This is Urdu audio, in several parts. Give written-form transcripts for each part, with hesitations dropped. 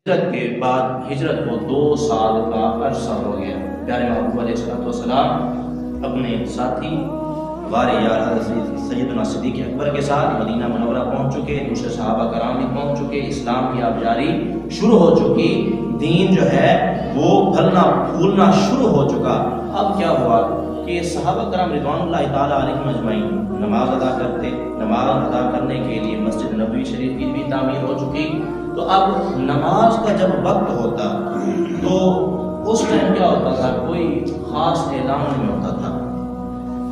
ہجرت کے بعد ہجرت کو 2 سال کا عرصہ ہو گیا۔ پیارے محبوب علیہ السلام اپنے ساتھی ہمارے یار حضرت سیدنا صدیق اکبر کے ساتھ مدینہ منورہ پہنچ چکے، دوسرے صحابہ کرام بھی پہنچ چکے، اسلام کی آبیاری شروع ہو چکی، دین جو ہے وہ پھلنا پھولنا شروع ہو چکا۔ اب کیا ہوا کہ صحابہ کرام رضوان اللہ تعالیٰ علیہم اجمعین نماز ادا کرتے، نماز ادا کرنے کے لیے مسجد نبوی شریف کی بھی تعمیر ہو چکی۔ تو اب نماز کا جب وقت ہوتا تو اس ٹائم کیا ہوتا تھا، کوئی خاص اعلان نہیں ہوتا تھا،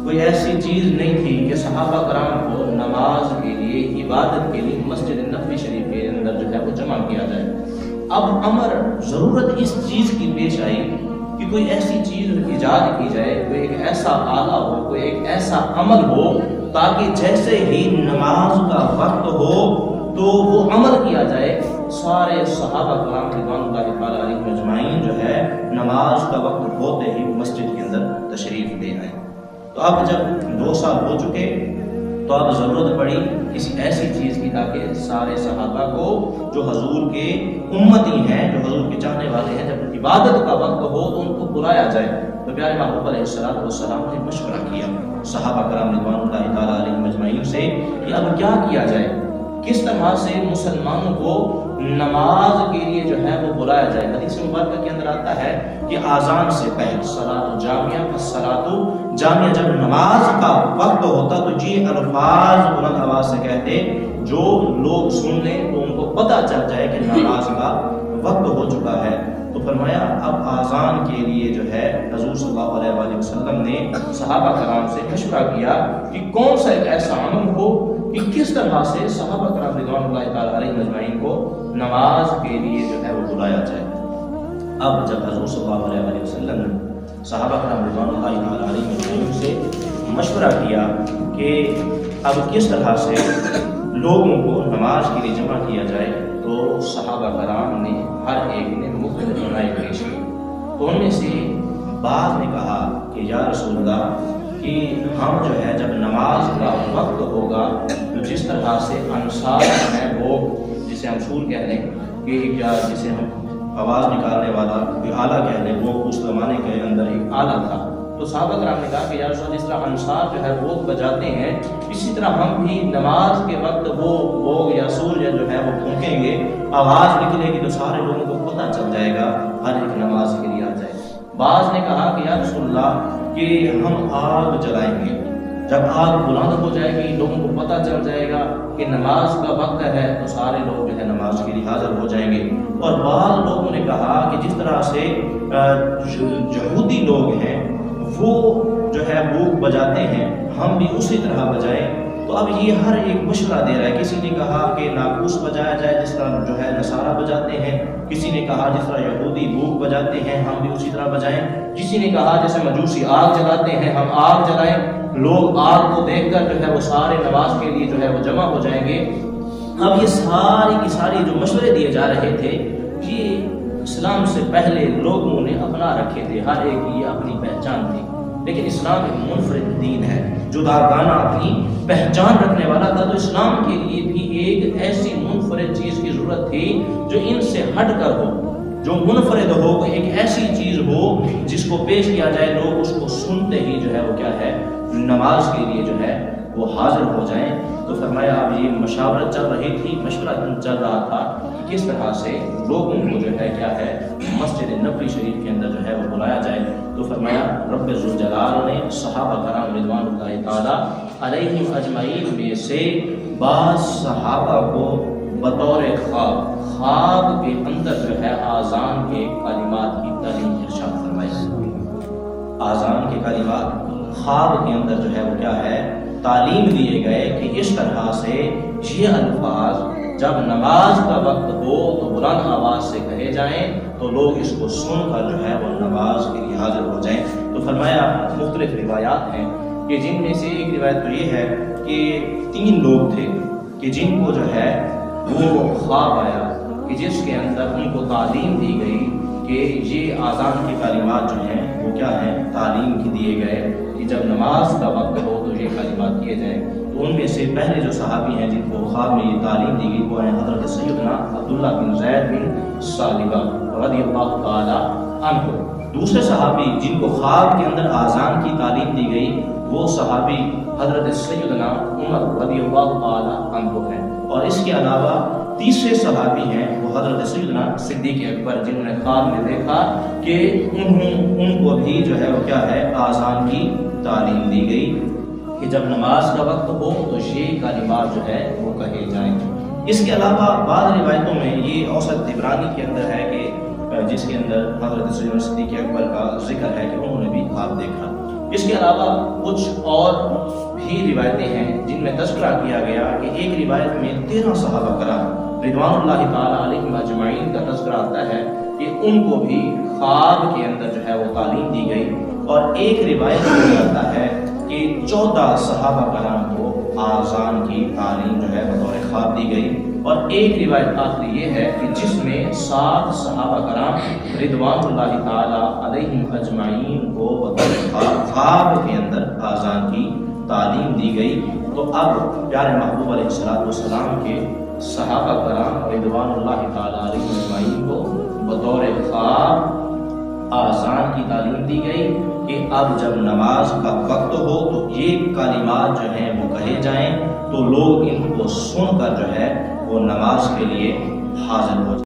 کوئی ایسی چیز نہیں تھی کہ صحابہ کرام کو نماز کے لیے، عبادت کے لیے مسجد نبوی شریف کے اندر جو ہے وہ جمع کیا جائے۔ اب امر ضرورت اس چیز کی پیش آئی کہ کوئی ایسی چیز ایجاد کی جائے، کوئی ایک ایسا آلہ ہو، کوئی ایک ایسا عمل ہو تاکہ جیسے ہی نماز کا وقت ہو تو وہ عمل کیا جائے، سارے صحابہ کرام رضوان اللہ تعالیٰ علیہم اجمعین جو ہے نماز کا وقت ہوتے ہی مسجد کے اندر تشریف لے آئے۔ تو اب جب 2 سال ہو چکے تو اب ضرورت پڑی کسی ایسی چیز کی تاکہ سارے صحابہ کو جو حضور کے امتی ہیں، جو حضور کے چاہنے والے ہیں، جب عبادت کا وقت ہو تو ان کو بلایا جائے۔ تو پیارے محبوب علیہ السلام نے مشورہ کیا صحابہ کرام رضوان اللہ تعالیٰ علیہم اجمعین سے کہ اب کیا کیا جائے، کس طرح سے مسلمانوں کو نماز کے لیے جو ہے وہ بلایا جائے۔ حدیث مبارکہ کے اندر آتا ہے کہ آذان سے پہلے صلاۃ جامعہ، الصلاۃ جامعہ، جب نماز کا وقت ہوتا تو یہ الفاظ بلند آواز سے کہتے، جو لوگ سن لیں تو ان کو پتہ چل جائے کہ نماز کا وقت ہو چکا ہے۔ تو فرمایا اب آذان کے لیے جو ہے حضور صلی اللہ علیہ وآلہ وسلم نے صحابہ کرام سے مشورہ کیا کہ کون سا ایک ایسا عمل ہو کہ کس طرح سے صحابہ کرام رضوان اللہ تعالیٰ علیہ مجمعین کو نماز کے لیے جو ہے وہ بلایا جائے۔ اب جب حضور صلی اللہ علیہ وآلہ وسلم نے صحابہ کرام رضوان اللہ تعالیٰ علیہ مجمعین سے مشورہ کیا کہ اب کس طرح سے لوگوں کو نماز کے لیے جمع کیا جائے، تو صحابہ کرام نے ہر ایک نے مختلف رائے پیش کی۔ تو ان میں سے بعض نے کہا کہ یا رسول اللہ کہ ہم جو ہے جب نماز کا وقت ہوگا تو جس طرح سے انصار ہیں وہ، جسے ہم سور کہہ لیں کہ کیا جسے ہم آواز نکالنے والا کوئی آلہ کہہ لیں، وہ اس زمانے کے اندر ایک آلہ تھا۔ تو صحابہ کرام نے کہا کہ یا رسول اللہ جس طرح انصار جو ہے وہ بجاتے ہیں، اسی طرح ہم بھی نماز کے وقت وہ بوگ یا سور جو ہے وہ پھونکیں گے، آواز نکلے گی تو سارے لوگوں کو پتہ چل جائے گا، ہر ایک نماز کے لیے آ جائے۔ بعض نے کہا کہ یا رسول اللہ کہ ہم آگ جلائیں گے، جب آگ بلند ہو جائے گی لوگوں کو پتہ چل جائے گا کہ نماز کا وقت ہے تو سارے لوگ جو ہے نماز کے لیے حاضر ہو جائیں گے۔ اور بعض لوگوں نے کہا کہ جس طرح سے یہودی لوگ ہیں وہ جو ہے بوق بجاتے ہیں، ہم بھی اسی طرح بجائیں۔ تو اب یہ ہر ایک مشورہ دے رہا ہے، کسی نے کہا کہ ناقوس بجایا جائے جس طرح جو ہے نصارہ بجاتے ہیں، کسی نے کہا جس طرح یہودی بوق بجاتے ہیں ہم بھی اسی طرح بجائیں، کسی نے کہا جیسے مجوسی آگ جلاتے ہیں ہم آگ جلائیں، لوگ آگ کو دیکھ کر جو ہے وہ سارے نماز کے لیے جو ہے وہ جمع ہو جائیں گے۔ اب یہ ساری کی ساری جو مشورے دیے جا رہے تھے یہ اسلام سے پہلے لوگوں نے اپنا رکھے تھے، ہر ایک کی اپنی پہچان تھی، لیکن اسلام ایک منفرد دین ہے، جداگانہ اپنی پہچان رکھنے والا تھا۔ تو اسلام کے لیے بھی ایک ایسی منفرد چیز کی ضرورت تھی جو ان سے ہٹ کر ہو، جو منفرد ہو، کوئی ایک ایسی چیز ہو جس کو پیش کیا جائے لوگ اس کو سنتے ہی جو ہے وہ کیا ہے نماز کے لیے جو ہے وہ حاضر ہو جائیں۔ تو فرمایا اب یہ مشاورت چل رہی تھی، مشورہ چل رہا تھا کہ کس طرح سے لوگوں کو جو ہے کیا ہے مسجد نبوی شریف کے اندر جو ہے وہ بلایا جائے۔ تو فرمایا رب ذوالجلال نے صحابہ کرام رضوان اللہ تعالیٰ علیہم اجمعین میں سے بعض صحابہ کو بطور خواب کے اندر جو ہے آذان کے کلمات کی تعلیم ارشاد فرمائی۔ آذان کے کلمات خواب کے اندر جو ہے وہ کیا ہے تعلیم دیے گئے کہ اس طرح سے یہ الفاظ جب نماز کا وقت ہو تو بلند آواز سے کہے جائیں تو لوگ اس کو سن کر جو ہے وہ نماز کے لیے حاضر ہو جائیں۔ تو فرمایا مختلف روایات ہیں کہ جن میں سے ایک روایت تو یہ ہے کہ 3 لوگ تھے کہ جن کو جو ہے وہ خواب آیا کہ جس کے اندر ان کو تعلیم دی گئی کہ یہ آذان کی کلمات جو ہیں وہ کیا ہیں تعلیم کی دیے گئے کہ جب نماز کا وقت ہو تو یہ کلمات کیے جائیں۔ تو ان میں سے پہلے جو صحابی ہیں جن کو خواب میں یہ تعلیم دی گئی وہ ہیں حضرت سیدنا عبداللہ بن زید بن ثعلبہ رضی اللہ تعالی عنہ۔ دوسرے صحابی جن کو خواب کے اندر آذان کی تعلیم دی گئی وہ صحابی حضرت سیدنا عمر رضی اللہ تعالی عنہ ہیں، اور اس کے علاوہ تیسرے صحابی ہیں وہ حضرت سیدنا صدیق اکبر، جنہوں نے خواب میں دیکھا کہ ان کو بھی جو ہے وہ کیا ہے آذان کی تعلیم دی گئی کہ جب نماز کا وقت ہو تو یہ کلمات جو ہے وہ کہے جائیں۔ اس کے علاوہ بعض روایتوں میں یہ اوسط طبرانی کے اندر ہے کہ جس کے اندر حضرت سیدنا صدیق اکبر کا ذکر ہے کہ انہوں نے بھی خواب دیکھا۔ اس کے علاوہ کچھ اور بھی روایتیں ہیں جن میں تذکرہ کیا گیا کہ ایک روایت میں 13 صحابہ کرام رضوان اللہ تعالی علیہم اجمعین کا تذکرہ آتا ہے کہ ان کو بھی خواب کے اندر جو ہے وہ تعلیم دی گئی، اور ایک روایت میں آتا ہے کہ 14 صحابہ کرام کو آذان کی تعلیم جو ہے بطور خواب دی گئی، اور ایک روایت آخری یہ ہے کہ جس میں 7 صحابہ کرام رضوان اللہ تعالی علیہم اجمعین کو بطور خواب کے اندر آذان کی تعلیم دی گئی۔ تو اب پیارے محبوب علیہ السلام کے صحابہ کرام رضوان اللہ تعالی علیہم اجمعین کو بطور خواب آذان کی تعلیم دی گئی کہ اب جب نماز کا وقت ہو تو یہ کلمات جو ہیں وہ کہے جائیں، تو لوگ ان کو سن کر جو ہے وہ نماز کے لیے حاضر ہو جائیں۔